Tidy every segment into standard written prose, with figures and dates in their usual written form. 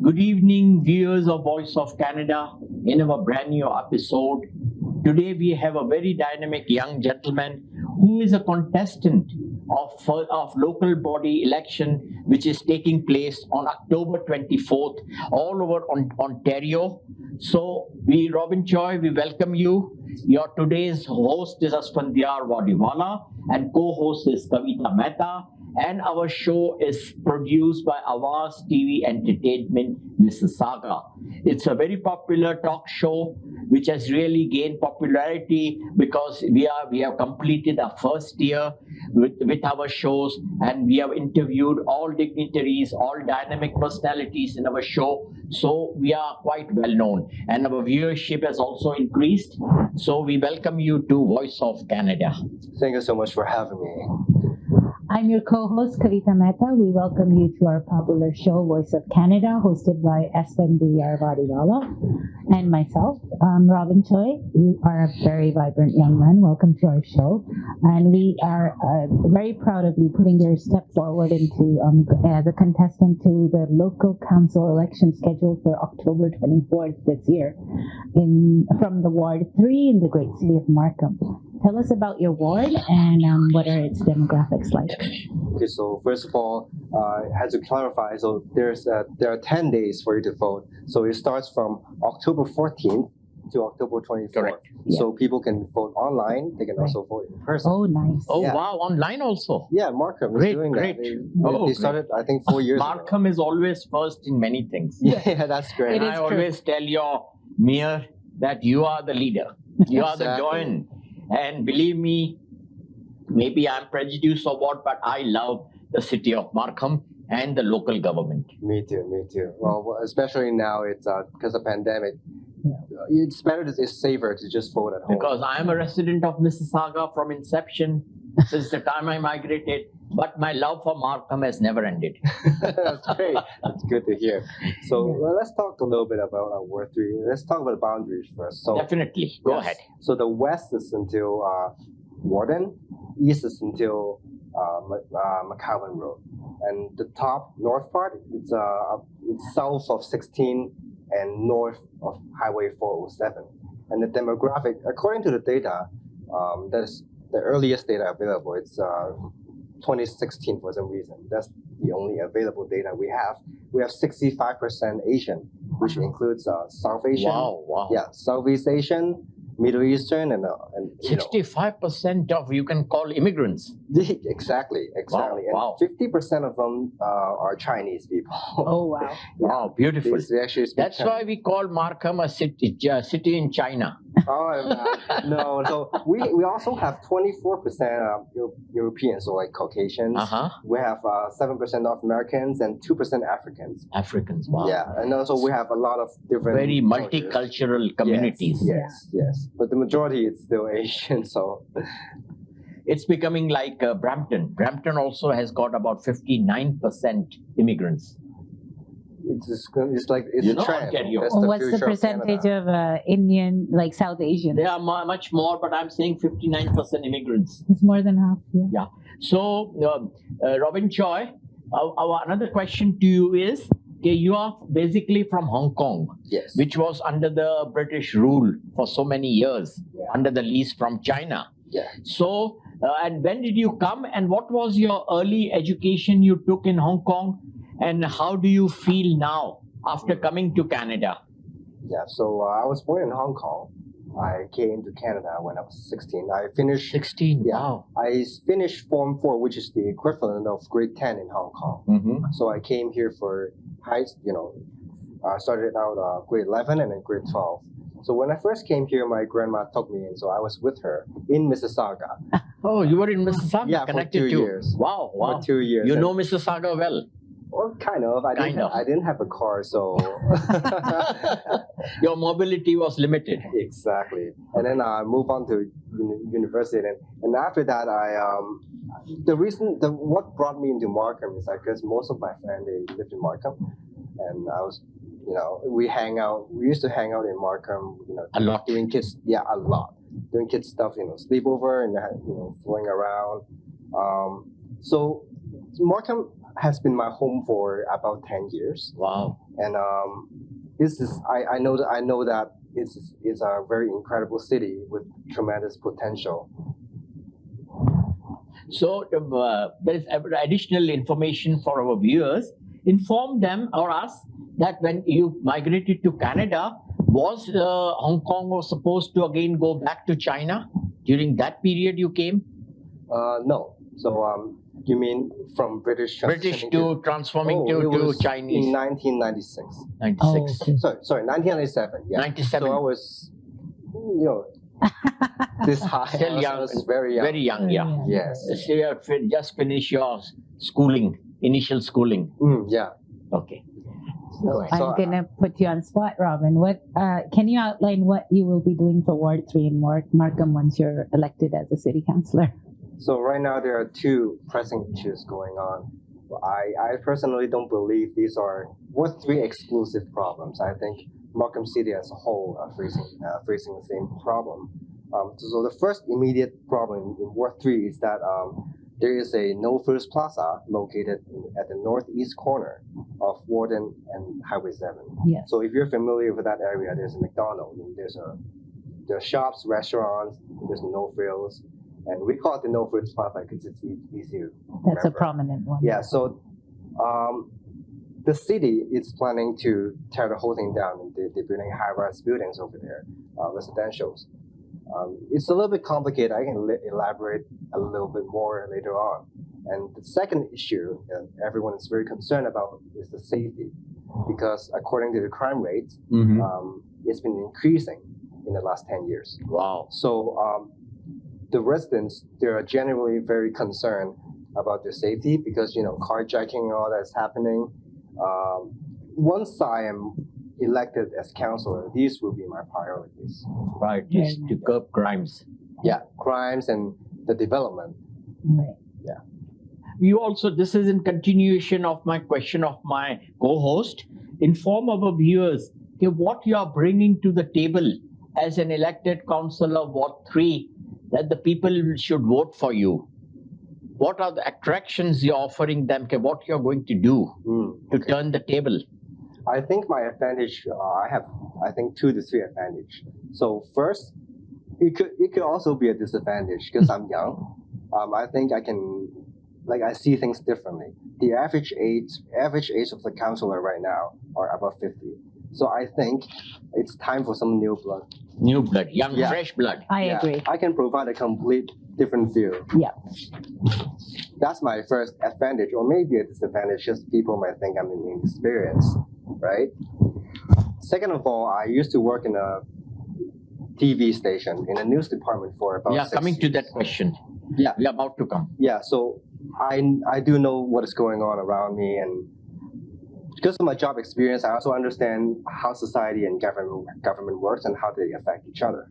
Good evening, viewers of Voice of Canada, in our brand new episode. Today we have a very dynamic young gentleman who is a contestant of local body election which is taking place on October 24th all over Ontario. So Robin Choy, we welcome you. Your today's host is Asphandiar Wadiwalla and co-host is Kavita Metha. And our show is produced by Awaz TV Entertainment, Mississauga. It's a very popular talk show which has really gained popularity because we have completed our first year with our shows, and we have interviewed all dignitaries, all dynamic personalities in our show. So we are quite well known, and our viewership has also increased. So we welcome you to Voice of Canada. Thank you so much for having me. I'm your co-host, Kavita Metha. We welcome you to our popular show, Voice of Canada, hosted by Asphandiar Wadiwalla and myself, Robin Choy. We are a very vibrant young man. Welcome to our show. And we are very proud of you putting your step forward into as a contestant to the local council election scheduled for October 24th this year from the Ward 3 in the great city of Markham. Tell us about your ward and what are its demographics like. Okay, so first of all, I had to clarify. So there are 10 days for you to vote. So it starts from October 14th to October 24th. Correct. So people can vote online. They can also vote in person. Oh, nice. Oh, Yeah. wow, online also. Yeah, Markham Great, is doing great. that. They started, I think, 4 years Markham is always first in many things. ago. Yeah, that's great. And It I is true. always tell your mayor that you are the leader. You are the Exactly. joint. And believe me, maybe I'm prejudiced or what, but I love the city of Markham and the local government. Me too, me too. Well, especially now, it's because of pandemic. Yeah. It's better, it's safer to just vote at home. Because I'm a resident of Mississauga from inception, since the time I migrated, but my love for Markham has never ended. That's great. That's good to hear. So let's talk a little bit about Ward 3. Let's talk about the boundaries first. So Definitely. Go yes. ahead. So the west is until Warden, east is until McCowan Road, and the top north part it's south of 16 and north of Highway 407. And the demographic, according to the data, that's the earliest data available. It's 2016 for some reason. That's the only available data we have. We have 65% Asian, which includes South Asian, Wow. yeah, Southeast Asian, Middle Eastern, and 65% of you can call immigrants. exactly. Wow. And 50% of them are Chinese people. Oh, wow. Wow, beautiful. They actually speak That's why Chinese. we call Markham a city in China. Oh, no. So we also have 24% Europeans, so like Caucasians. Uh-huh. We have 7% North Americans and 2% Africans. Africans, wow. Yeah, and also we have a lot of different Very cultures. multicultural communities. Yes. But the majority is still Asian, so It's becoming like Brampton. Brampton also has got about 59% immigrants. it's like it's You a know, trend. Ontario. That's What's the future of percentage Canada. of Indian, like South Asian? There are much more, but I'm saying 59% immigrants. It's more than half, yeah. Yeah. So, Robin Choy, our another question to you is, okay, you are basically from Hong Kong, Yes. which was under the British rule for so many years, under the lease from China. Yeah. So, and when did you come, and what was your early education you took in Hong Kong, and how do you feel now after coming to Canada? Yeah, so I was born in Hong Kong. I came to Canada when I was 16. I finished 16, Yeah. wow. I finished Form 4, which is the equivalent of grade 10 in Hong Kong. Mm-hmm. So I came here for I started out grade 11 and then grade 12. So when I first came here, my grandma took me in, so I was with her in Mississauga Oh, you were in Mississauga, Yeah, for connected 2 to. years. Wow. for 2 years. You And- know Mississauga well. Well, kind of. Kind of. I didn't have a car, so Your mobility was limited. exactly. And then I moved on to university, and after that, what brought me into Markham is because most of my friends they lived in Markham, and I was, we used to hang out in Markham, A lot. doing kids, a lot, doing kids stuff, sleepover and flying around. So Markham has been my home for about 10 years. Wow. and this is I know that it's a very incredible city with tremendous potential. So there is additional information for our viewers. Inform them or us that when you migrated to Canada, was Hong Kong was supposed to again go back to China during that period you came? No. So you mean from British British transitioning to transforming it to was Chinese? in 1996. 96. okay. Sorry, 1997. Yeah. 97. So I was, this high. Still young. I was very young. Very young, yeah. Yes. So you have just finished your schooling, initial schooling. Yeah. Okay. So So, I'm gonna put you on spot, Robin. What can you outline what you will be doing for Ward 3 in Markham once you're elected as a city councillor? So right now there are two pressing issues going on. I personally don't believe these are Ward 3 exclusive problems. I think Markham City as a whole are facing the same problem. So the first immediate problem in Ward 3 is that there is a Norfolk Plaza located at the northeast corner of Warden and Highway 7. Yes. So if you're familiar with that area, there's a McDonald's, and there's shops, restaurants, there's no frills, and we call it the Norfolk Plaza because it's easier. That's a prominent one. Yeah. So the city is planning to tear the whole thing down, and they're building high-rise buildings over there, residentials. It's a little bit complicated. I can elaborate a little bit more later on. And the second issue that everyone is very concerned about is the safety, because according to the crime rate, it's been increasing in the last 10 years. Wow. So the residents, they are generally very concerned about their safety because, carjacking and all that is happening. Once I am elected as councillor, these will be my priorities. Right. Just to curb crimes. Yeah, crimes and the development. Right. You also, this is in continuation of my question of my co-host. Inform our viewers what you are bringing to the table as an elected councillor Ward 3 that the people should vote for you. What are the attractions you're offering them? What you're going to do to turn the table? I think my advantage, I have 2 to 3 advantage. So first, it could also be a disadvantage because I'm young. I think I see things differently. The average age of the councillor right now are above 50. So I think it's time for some new blood. New blood, young, fresh blood. I agree. I can provide a complete different view. Yeah. That's my first advantage, or maybe a disadvantage, just people might think I'm inexperienced, right? Second of all, I used to work in a TV station, in a news department for about 6 coming years. to that question. Yeah. We're about to come. Yeah, so I do know what is going on around me, and because of my job experience, I also understand how society and government works and how they affect each other.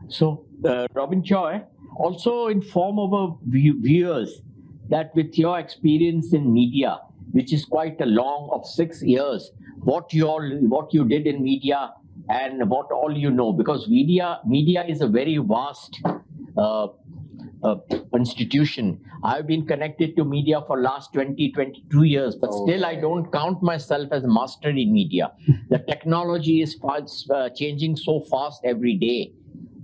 So, Robin Choy, also inform our viewers that with your experience in media, which is quite a long of 6 years, what you did in media and what all you know, because media is a very vast institution. I've been connected to media for last 22 years, but still I don't count myself as a master in media. The technology is changing so fast every day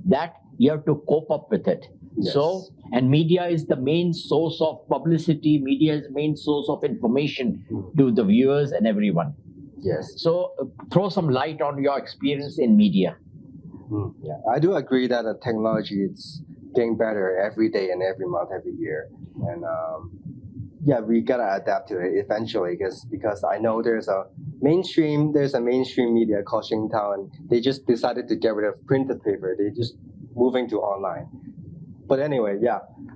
that you have to cope up with it. Yes. So, and media is the main source of publicity, media is the main source of information to the viewers and everyone. Yes. So, throw some light on your experience in media. Yeah, I do agree that the technology is getting better every day and every month, every year, and we gotta adapt to it eventually. Because I know there's a mainstream media called Xingtao, and they just decided to get rid of printed paper. They just moving to online. But anyway,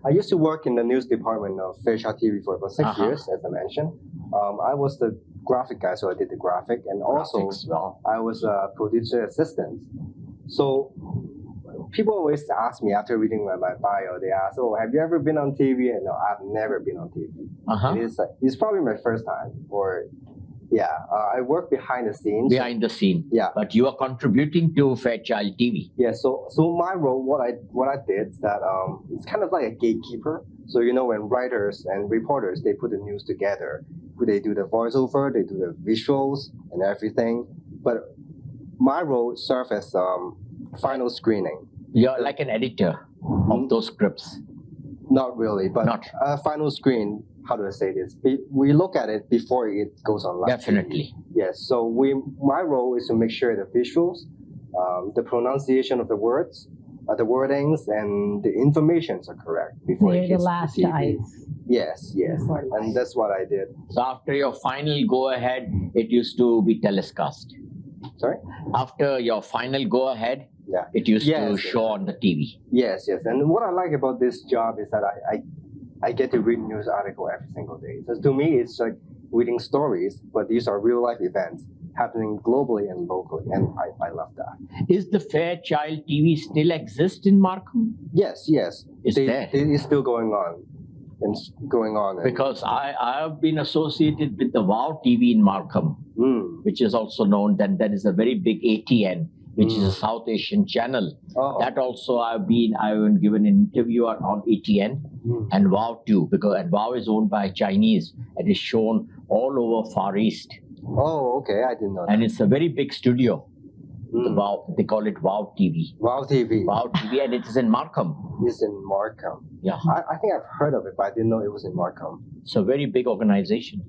I used to work in the news department of Fairchild TV for about 6 years, as I mentioned. I was the graphic guy, so I did the graphic, and also I was a producer assistant. So people always ask me after reading my bio, they ask, "Oh, have you ever been on TV?" And no, I've never been on TV. It's probably my first time. I work behind the scenes. Behind the scene. Yeah. But you are contributing to Fairchild TV. Yeah. So my role, what I did is that it's kind of like a gatekeeper. So when writers and reporters they put the news together, they do the voiceover, they do the visuals and everything. But my role serves as final screening. You're like an editor of those scripts. Not really, but Not. final screen. How do I say this? We look at it before it goes online. Definitely. Yes. So my role is to make sure the visuals, the pronunciation of the words, the wordings, and the informations are correct before They're it the hits last the TV. eyes. Yes, Before and live. that's what I did. So after your final go-ahead, it used to be telecast. Sorry. After your final go-ahead, Yeah. it used to Yes, show on the TV. Yes, yes. And what I like about this job is that I get to read news article every single day. So to me, it's like reading stories, but these are real life events happening globally and locally, and I love that. Is the Fairchild TV still exist in Markham? Yes, yes. It's there. It's still going on. And going on. And, Because I have been associated with the WOW TV in Markham, which is also known, then there is a very big ATN, which is a South Asian channel. Oh. That also I've been given an interview on ATN and WOW too, because and WOW is owned by Chinese and is shown all over Far East. Oh, okay. I didn't know that. And it's a very big studio. The WOW, they call it WOW TV. Wow TV. WOW TV, and it is in Markham. Is in Markham. Yeah. I think I've heard of it, but I didn't know it was in Markham. It's a very big organization.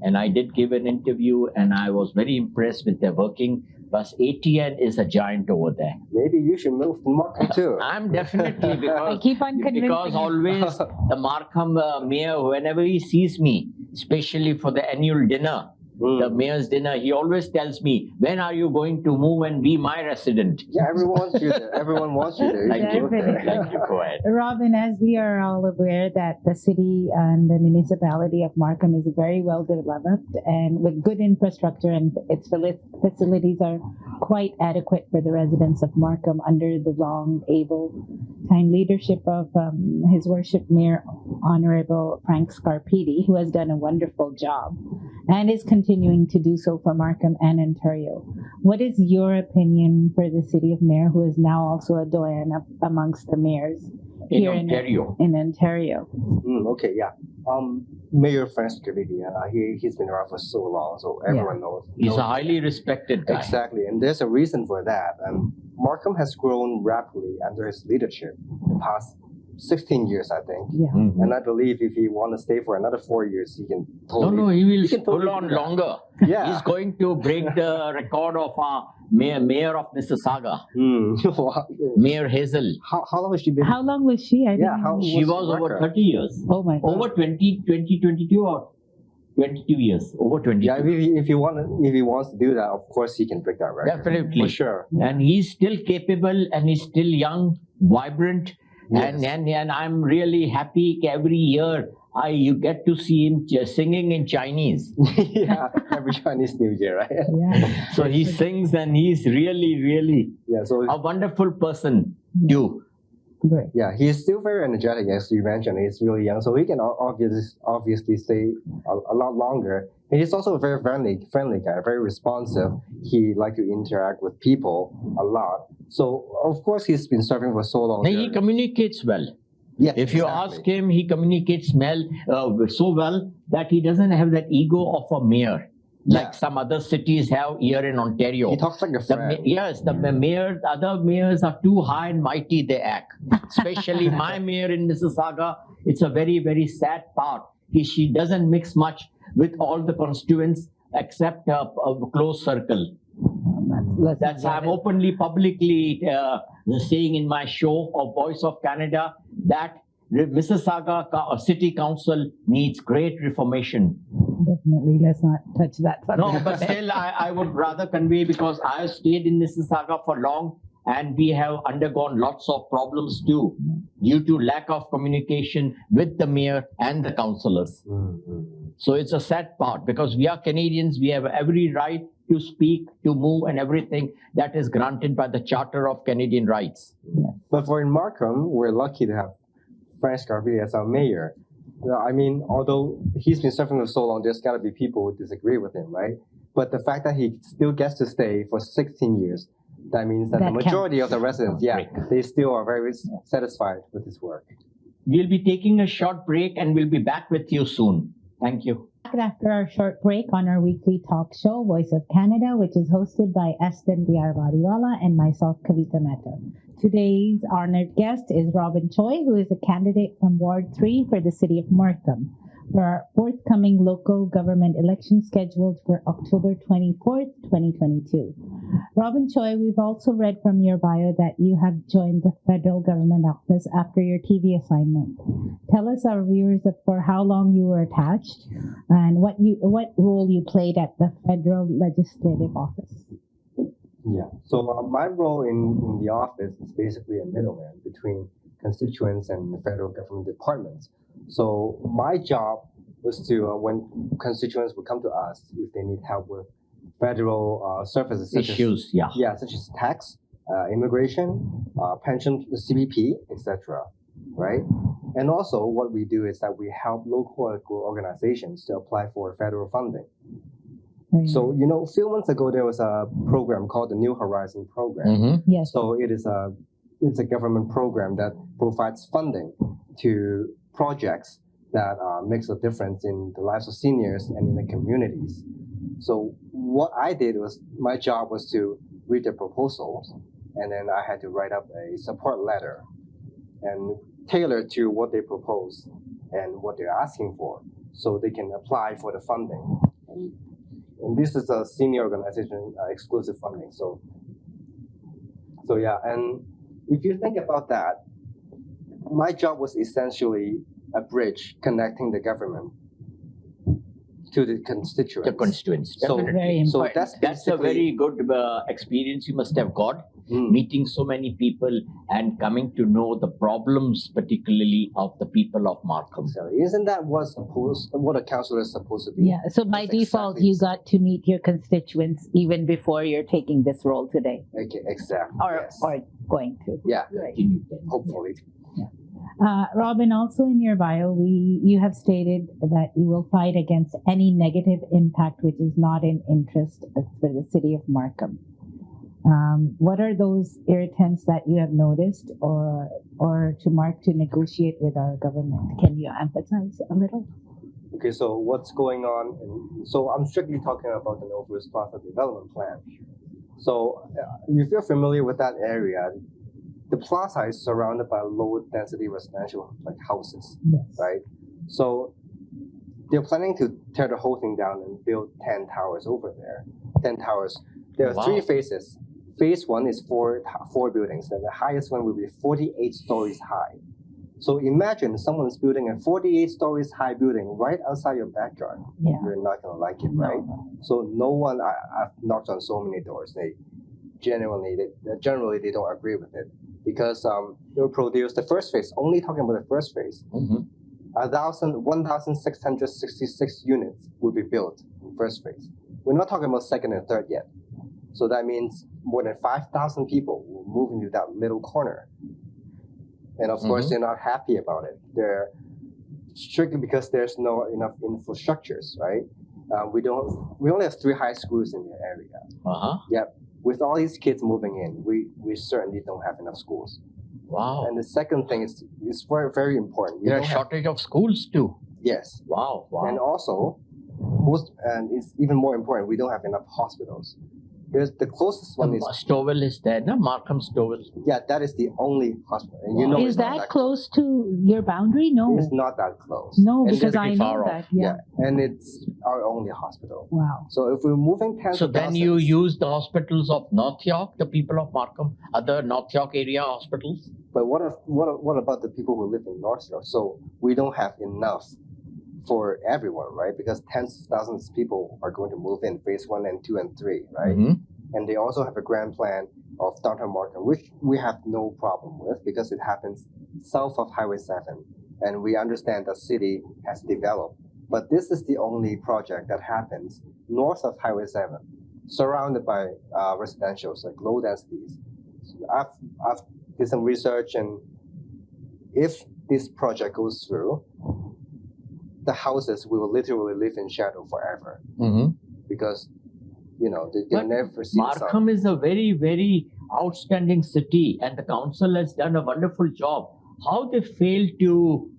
And I did give an interview and I was very impressed with their working. Plus ATN is a giant over there. Maybe you should move to Markham too. I'm definitely because I keep on convincing because you. always the Markham mayor, whenever he sees me, especially for the annual dinner, the mayor's dinner, he always tells me, when are you going to move and be my resident? Yeah, everyone wants you there. Everyone wants you there. Thank you. Definitely. Thank you. Go ahead. Robin, as we are all aware that the city and the municipality of Markham is very well developed and with good infrastructure, and its facilities are quite adequate for the residents of Markham under the long, able time leadership of His Worship Mayor Honorable Frank Scarpidi, who has done a wonderful job and is continuing to do so for Markham and Ontario. What is your opinion for the city of Mayor, who is now also a doyen amongst the mayors In here Ontario. in Ontario? Okay, yeah. Mayor Frank Scarpidi, he's been around for so long, so everyone knows. He's a highly respected guy. Exactly, and there's a reason for that. And Markham has grown rapidly under his leadership the past 16 years, I think. Yeah. And I believe if he want to stay for another 4 years, he can No, totally. he will can pull totally on do that. longer. Yeah. He's going to break the record of our mayor of Mississauga, Wow. Mayor Hazel. How long has she been? How long was she? I Yeah, didn't how- know. She What's was the over record? 30 years. Oh my God. Over 22 or 22 years. Over 22. Yeah, if he wants to do that, of course he can break that record. Definitely. For sure. And he's still capable and he's still young, vibrant. Yes. And I'm really happy every year you get to see him singing in Chinese. Yeah, every Chinese New Year, right? Yeah. So he sings and he's really, really Yeah, so a wonderful person too. Great. yeah, he's still very energetic, as you mentioned. He's really young, so he can obviously stay a lot longer. And he's also a very friendly guy, very responsive. He like to interact with people a lot. So of course he's been serving for so long. Now, he communicates well. Yes, If you exactly. ask him, he communicates so well that he doesn't have that ego of a mayor, like Yeah. some other cities have here in Ontario. He talks like a friend. Yes, the mayor, other mayors are too high and mighty, they act. Especially my mayor in Mississauga, it's a very, very sad part. She doesn't mix much with all the constituents except a close circle. That's I'm openly, publicly saying in my show of Voice of Canada that Mississauga City Council needs great reformation. Definitely. Let's not touch that subject. No, but still I would rather convey because I have stayed in Mississauga for long and we have undergone lots of problems too due to lack of communication with the mayor and the councillors. So it's a sad part because we are Canadians, we have every right to speak, to move and everything that is granted by the Charter of Canadian Rights. But for in Markham, we're lucky to have Frank Scarpidi as our mayor. I mean, although he's been serving for so long, there's got to be people who disagree with him, right? But the fact that he still gets to stay for 16 years, that means that That the majority counts. of the residents, yeah, they still are very satisfied with his work. We'll be taking a short break and we'll be back with you soon. Thank you. After our short break on our weekly talk show, Voice of Canada, which is hosted by Asphandiar Wadiwalla and myself, Kavita Metha. Today's honored guest is Robin Choy, who is a candidate from Ward 3 for the City of Markham for our forthcoming local government election scheduled for October 24th, 2022. Robin Choy, we've also read from your bio that you have joined the federal government office after your TV assignment. Tell us, our viewers, for how long you were attached and what role you played at the federal legislative office. Yeah. So my role in the office is basically a middleman between constituents and the federal government departments. So my job was to, when constituents would come to us if they need help with federal services such Issues, such as tax, immigration, pension, the CBP, etc. Right? And also what we do is that we help local organizations to apply for federal funding. So, a few months ago, there was a program called the New Horizon program. Mm-hmm. Yes. So it's a government program that provides funding to projects that makes a difference in the lives of seniors and in the communities. So what I did was, my job was to read the proposals, and then I had to write up a support letter and tailor to what they propose and what they're asking for, so they can apply for the funding. And this is a senior organization exclusive funding. So yeah, and if you think about that, my job was essentially a bridge connecting the government to the constituents. The constituents, So, definitely. Very so important. that's That's a very good experience you must have got, meeting so many people and coming to know the problems, particularly of the people of Markham. So isn't that what a councillor is supposed to be? Yeah, so by That's default, exactly you the got to meet your constituents even before you're taking this role today, Okay, exactly. or yes. going to. Yeah, Continue then. hopefully. Robin, also in your bio, you have stated that you will fight against any negative impact which is not in interest for the City of Markham. What are those irritants that you have noticed or to negotiate with our government? Can you emphasize a little? Okay, so what's going on? So I'm strictly talking about the Norfolk Plaza development plan. So if you're familiar with that area, the plaza is surrounded by low-density residential houses, Yes. right? So they're planning to tear the whole thing down and build 10 towers over there. 10 towers. There are Wow. 3 phases. Phase 1 is four buildings, and the highest one will be 48 stories high. So imagine someone's building a 48 stories high building right outside your backyard. Yeah. You're not gonna like it, right? So no one. I've knocked on so many doors. They generally they don't agree with it, because it will produce the first phase. Only talking about the first phase, Mm-hmm. 1,666 units will be built in first phase. We're not talking about second and third yet. So that means more than 5,000 people will move into that little corner. And of course, they're not happy about it. They're strictly because there's no enough infrastructures, right? We only have 3 high schools in the area. Uh-huh. Yep. With all these kids moving in, we certainly don't have enough schools. Wow. And the second thing is very, very important. We There are don't have- shortage of schools too. Yes. Wow. And Wow. also, and it's even more important, we don't have enough hospitals. There's the closest one is, Stowell is there, no? Markham Stowell. yeah, that is the only hospital. And Wow. it's Is not that close to your boundary? No. It's not that close. No, It's because pretty I know far that. off. Yeah. And it's our only hospital. Wow. So if we're moving tens So of then you thousands- use the hospitals of North York, the people of Markham, other North York area hospitals? But what about the people who live in North York? So we don't have enough for everyone, right? Because tens of thousands of people are going to move in phase 1 and 2 and 3, right? Mhm. And they also have a grand plan of downtown Markham, which we have no problem with because it happens south of Highway 7. And we understand the city has developed. But this is the only project that happens north of Highway 7, surrounded by residentials, like low densities. So I've did some research, and if this project goes through, the houses will literally live in shadow forever Mhm. because they'll But never see the sun. Markham is a very, very outstanding city, and the council has done a wonderful job. How they fail to,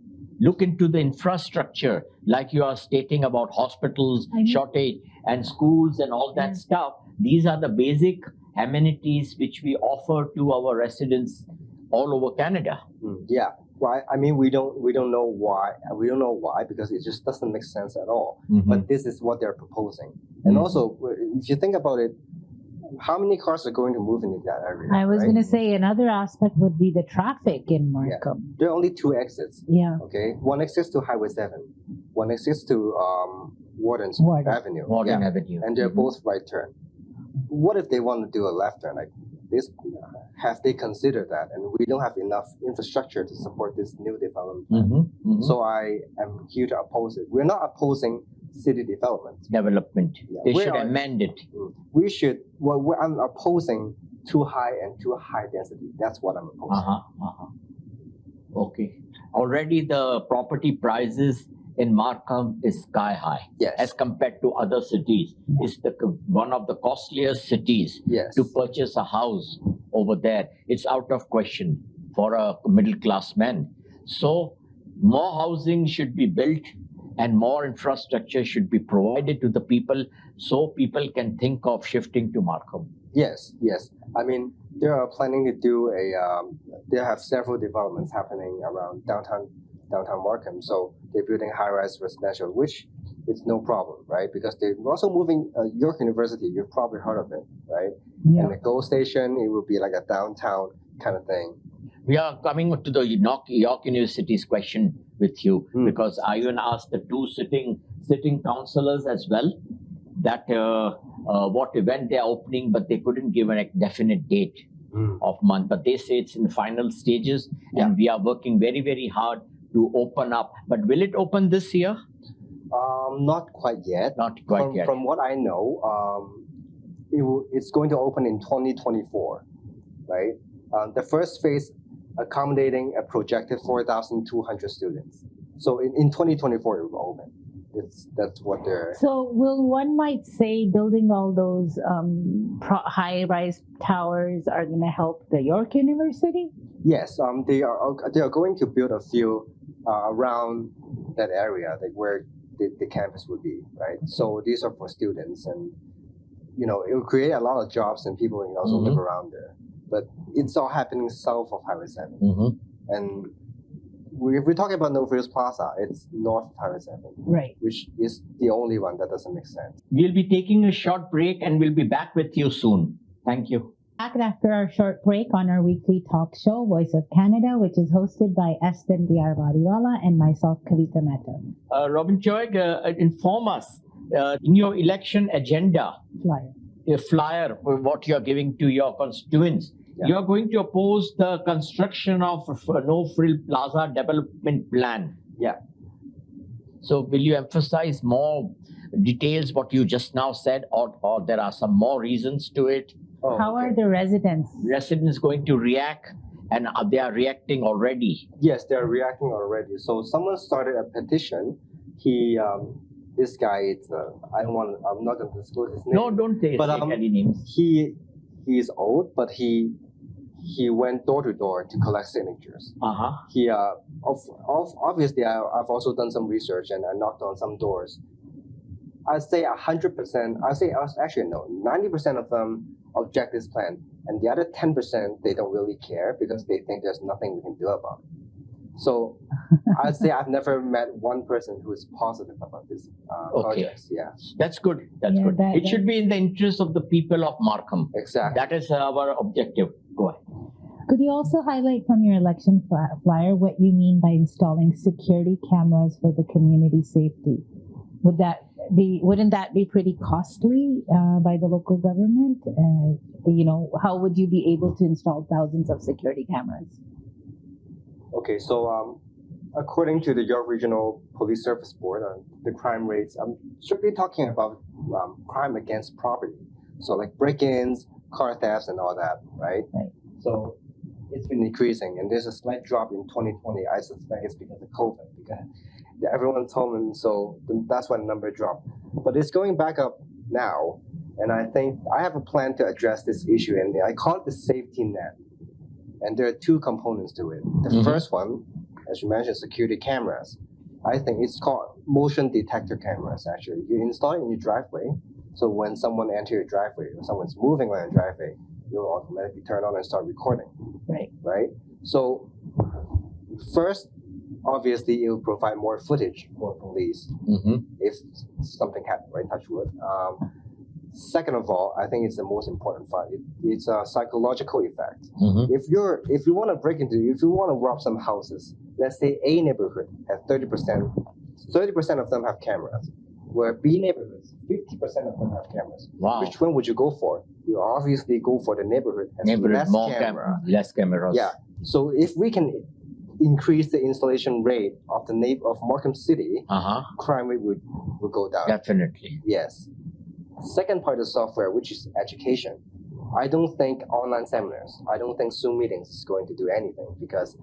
look into the infrastructure, like you are stating about hospitals, shortage, and schools and all that stuff. These are the basic amenities which we offer to our residents all over Canada. Yeah. Well, I mean, we don't know why. We don't know why because it just doesn't make sense at all. But this is what they're proposing. And also, if you think about it, how many cars are going to move into that area? I was right? going to say another aspect would be the traffic in Markham. Yeah. There are only 2 exits. Yeah. Okay. One exits to Highway 7. One exits to Warden Avenue. Warden Avenue. And they're both right turn. What if they want to do a left turn? Like this, have they considered that? And we don't have enough infrastructure to support this new development. So I am here to oppose it. We're not opposing city development. Yeah. They should amend it. We should. Well, I'm opposing too high and too high density. That's what I'm opposing. Okay. Already the property prices in Markham is sky high. Yes. As compared to other cities. It's one of the costliest cities to purchase a house over there. It's out of question for a middle class man. So more housing should be built and more infrastructure should be provided to the people so people can think of shifting to Markham. Yes. I mean, they are planning to do they have several developments happening around downtown Markham. So they're building high-rise residential, which is no problem, right? Because they're also moving York University. You've probably heard of it, right? Yeah. And the GO station, it will be like a downtown kind of thing. We are coming to the York University's question with you because I even asked the 2 sitting councillors as well that what event they are opening, but they couldn't give a definite date of month. But they say it's in the final stages, and we are working very, very hard to open up. But will it open this year? Not quite yet. Not quite yet. From what I know, it's going to open in 2024, right? The first phase accommodating a projected 4,200 students. So in 2024 it will open. That's what they're. So one might say building all those high-rise towers are going to help the York University? Yes, they are going to build a few around that area, like where the campus would be, right? So these are for students, and it will create a lot of jobs and people can also live around there. But it's all happening south of Highway 7. And if we're talking about Norfolk Plaza, it's north of Highway 7. Right. Which is the only one that doesn't make sense. We'll be taking a short break and we'll be back with you soon. Thank you. Back after our short break on our weekly talk show, Voice of Canada, which is hosted by Asphandiar Wadiwalla and myself, Kavita Metha. Robin Choy, inform us in your election agenda, flyer, what you're giving to your constituents. You are going to oppose the construction of Norfolk Plaza development plan. Yeah. So will you emphasize more details what you just now said, or there are some more reasons to it? How are the residents? Residents going to react, and they are reacting already. Yes, they are reacting already. So someone started a petition. This guy, I'm not going to disclose his name. No, don't say any names. He is old, but he went door to door to collect signatures. He obviously I've also done some research and I knocked on some doors. I'd say 100%. I'd say actually no, 90% of them object this plan, and the other 10% they don't really care because they think there's nothing we can do about it. So I'd say I've never met one person who is positive about this project. Yeah, that's good. That's good. It should be in the interest of the people of Markham. Exactly. That is our objective. Go ahead. Could you also highlight from your election flyer what you mean by installing security cameras for the community safety? Wouldn't that be pretty costly by the local government? How would you be able to install thousands of security cameras? Okay, so according to the York Regional Police Service Board, the crime rates, I'm strictly talking about crime against property. So like break-ins, car thefts, and all that, right? So it's been increasing, and there's a slight drop in 2020. I suspect it's because of COVID, because everyone's home, and so that's why the number dropped. But it's going back up now, and I think I have a plan to address this issue, and I call it the safety net. And there are 2 components to it. The first one, as you mentioned, security cameras. I think it's called motion detector cameras. Actually, you install it in your driveway, so when someone enters your driveway or someone's moving on your driveway, you'll automatically turn on and start recording. Right. So first, obviously, it will provide more footage for police if something happened. Right, touch wood. Second of all, I think it's the most important part. It's a psychological effect. If you want to break into, if you want to rob some houses, let's say A neighborhood has 30% of them have cameras, where B neighborhoods 50% of them have cameras. Wow. Which one would you go for? You obviously go for the neighborhood has less more less cameras. Yeah. So if we can increase the installation rate of of Markham City, crime rate would go down. Definitely. Yes. Second part of software, which is education. I don't think online seminars, I don't think Zoom meetings is going to do anything, because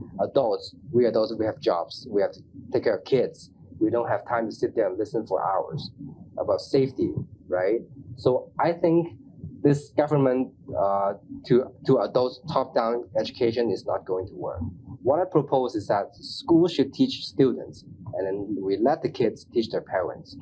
we adults, we have jobs, we have to take care of kids. We don't have time to sit there and listen for hours about safety, right? So I think this government to adults top-down education is not going to work. What I propose is that schools should teach students, and then we let the kids teach their parents.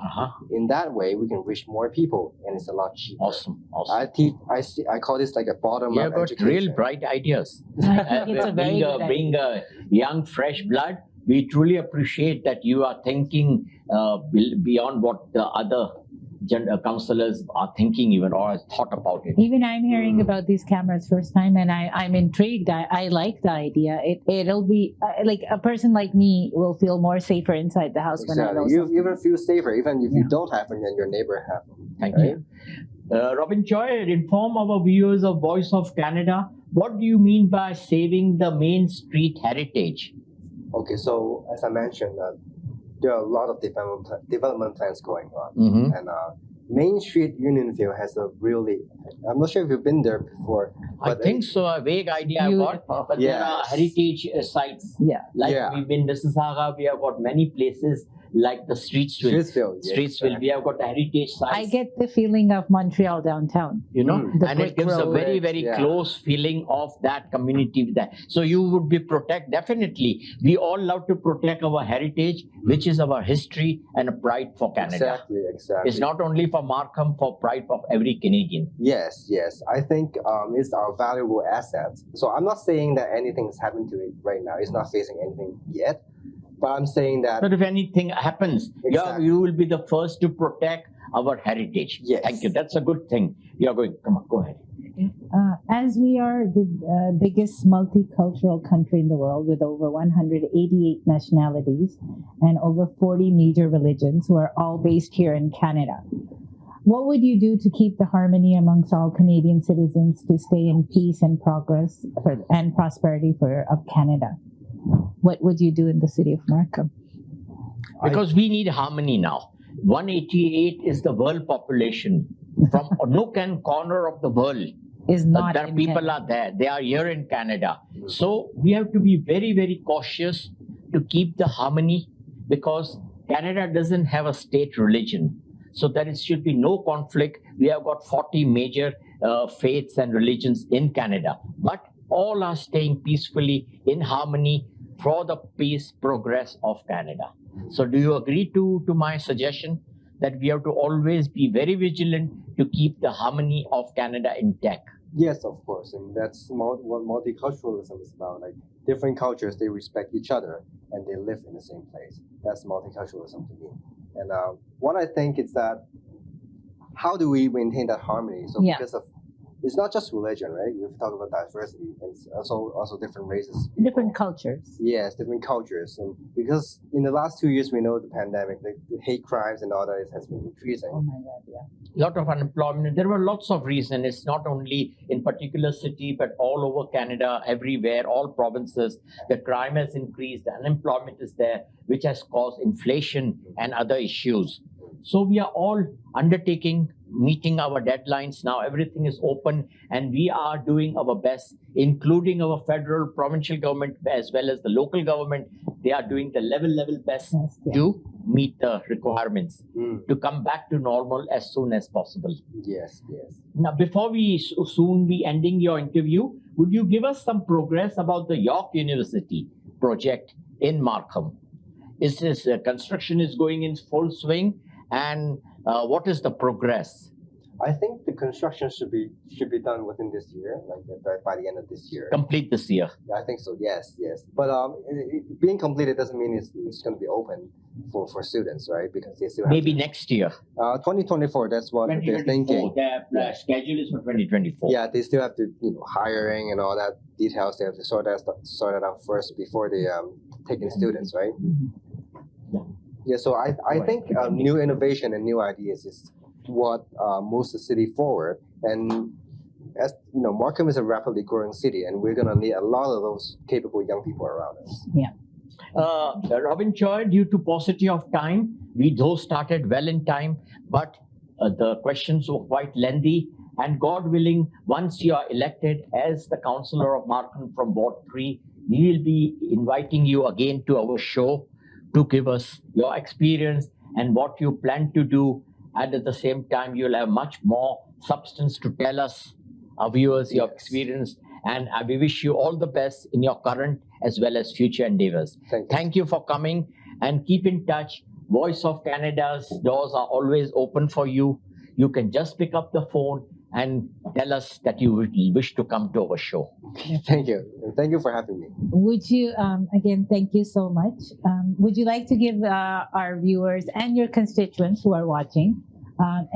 In that way, we can reach more people, and it's a lot cheaper. Awesome. I call this like a bottom-up education. Real bright ideas. I think it's a very good idea. Being a young, fresh blood, we truly appreciate that you are thinking beyond what the other councillors are thinking even or have thought about it. Even I'm hearing about these cameras first time, and I'm intrigued. I like the idea. It'll be like a person like me will feel more safer inside the house when I know you something. even feel safer, even if you don't have them and your neighbor have them. Thank you. Robin Choy, inform our viewers of Voice of Canada. What do you mean by saving the main street heritage? Okay, so as I mentioned, there are a lot of development plans going on, and Main Street Unionville has a really, I'm not sure if you've been there before. I think so, a vague idea I got, but there are heritage sites. We've been in Mississauga, we have got many places like the Streetsville. We have got heritage sites. I get the feeling of Montreal downtown. You know, and it gives a very, very close feeling of that community. So you would be definitely. We all love to protect our heritage, which is our history and a pride for Canada. Exactly. It's not only for Markham, for pride of every Canadian. Yes. I think it's our valuable asset. So I'm not saying that anything's happened to it right now. It's not facing anything yet. But I'm saying that... But if anything happens, you will be the first to protect our heritage. Yes. Thank you. That's a good thing. You're going... Come on, go ahead. As we are the biggest multicultural country in the world with over 188 nationalities and over 40 major religions who are all based here in Canada, what would you do to keep the harmony amongst all Canadian citizens to stay in peace and progress and prosperity of Canada? What would you do in the city of Markham? Because we need harmony now. 188 is the world population. From nook and corner of the world, people are there. They are here in Canada. So we have to be very, very cautious to keep the harmony, because Canada doesn't have a state religion. So there should be no conflict. We have got 40 major faiths and religions in Canada. But all are staying peacefully in harmony for the peace progress of Canada. So do you agree to my suggestion that we have to always be very vigilant to keep the harmony of Canada intact? Yes, of course. And that's what multiculturalism is about. Like different cultures, they respect each other and they live in the same place. That's multiculturalism to me. And what I think is that, how do we maintain that harmony? So because of, it's not just religion, right? We talk about diversity, and it's also different races, different cultures. Yes, different cultures, and because in the last 2 years we know the pandemic, the hate crimes and all that has been increasing. Oh my God, yeah. Lot of unemployment. There were lots of reasons. It's not only in particular city, but all over Canada, everywhere, all provinces. The crime has increased. The unemployment is there, which has caused inflation and other issues. So we are all meeting our deadlines now. Everything is open, and we are doing our best, including our federal, provincial government, as well as the local government. They are doing the level best to meet the requirements, to come back to normal as soon as possible. Yes. Now, before we soon be ending your interview, would you give us some progress about the York University project in Markham? Is this construction is going in full swing, and what is the progress? I think the construction should be done within this year, like by the end of this year. Complete this year. Yeah, I think so. Yes. But being completed doesn't mean it's going to be open for students, right? Because they still have Maybe next year. 2024. That's what they're thinking. The schedule is for 2024. Yeah, they still have to hiring and all that details. They have to sort that out first before they take in students, right? Yeah. So I think new innovation and new ideas is what moves the city forward. And as you know, Markham is a rapidly growing city, and we're gonna need a lot of those capable young people around us. Yeah. Robin Choy, due to paucity of time, we though started well in time, but the questions were quite lengthy. And God willing, once you are elected as the Councillor of Markham from Ward 3, we will be inviting you again to our show to give us your experience and what you plan to do. And at the same time, you'll have much more substance to tell us, our viewers, your experience. And we wish you all the best in your current as well as future endeavors. Thank you for coming, and keep in touch. Voice of Canada's doors are always open for you. You can just pick up the phone and tell us that you wish to come to our show. Thank you. And thank you for having me. Would you, again, thank you so much. Would you like to give our viewers and your constituents who are watching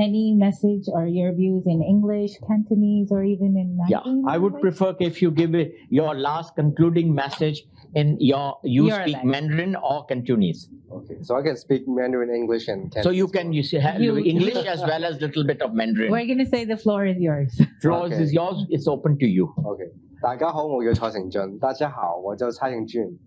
any message or your views in English, Cantonese, or even in Mandarin? Yeah, I would prefer if you give your last concluding message in your speak Mandarin or Cantonese. Okay, so I can speak Mandarin, English, and Cantonese. So you can have English as well as little bit of Mandarin. We're gonna say the floor is yours. Floor is yours. It's open to you. Okay. 大家好，我叫蔡成俊。大家好，我叫蔡成俊。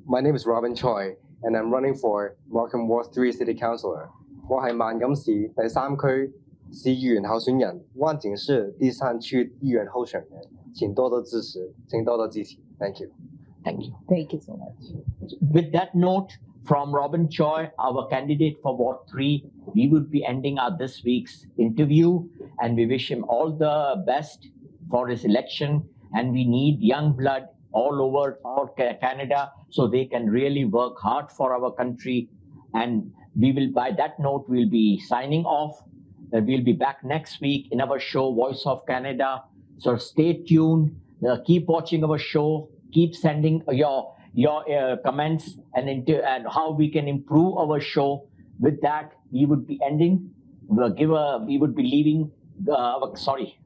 My name is Robin Choy, and I'm running for Markham Ward 3 City Councillor. 我係萬錦市第3區市議員候選人，灣景市第3區議員候選人，請多多支持，請多多支持。Thank you. Thank you. Thank you so much. With that note from Robin Choy, our candidate for Ward 3, we would be ending this week's interview, and we wish him all the best for his election. And we need young blood all over Canada so they can really work hard for our country. And we will, by that note, we'll be signing off. We'll be back next week in our show, Voice of Canada. So stay tuned. Keep watching our show. Keep sending your comments and how we can improve our show. With that, we would be ending. We would be leaving. Sorry.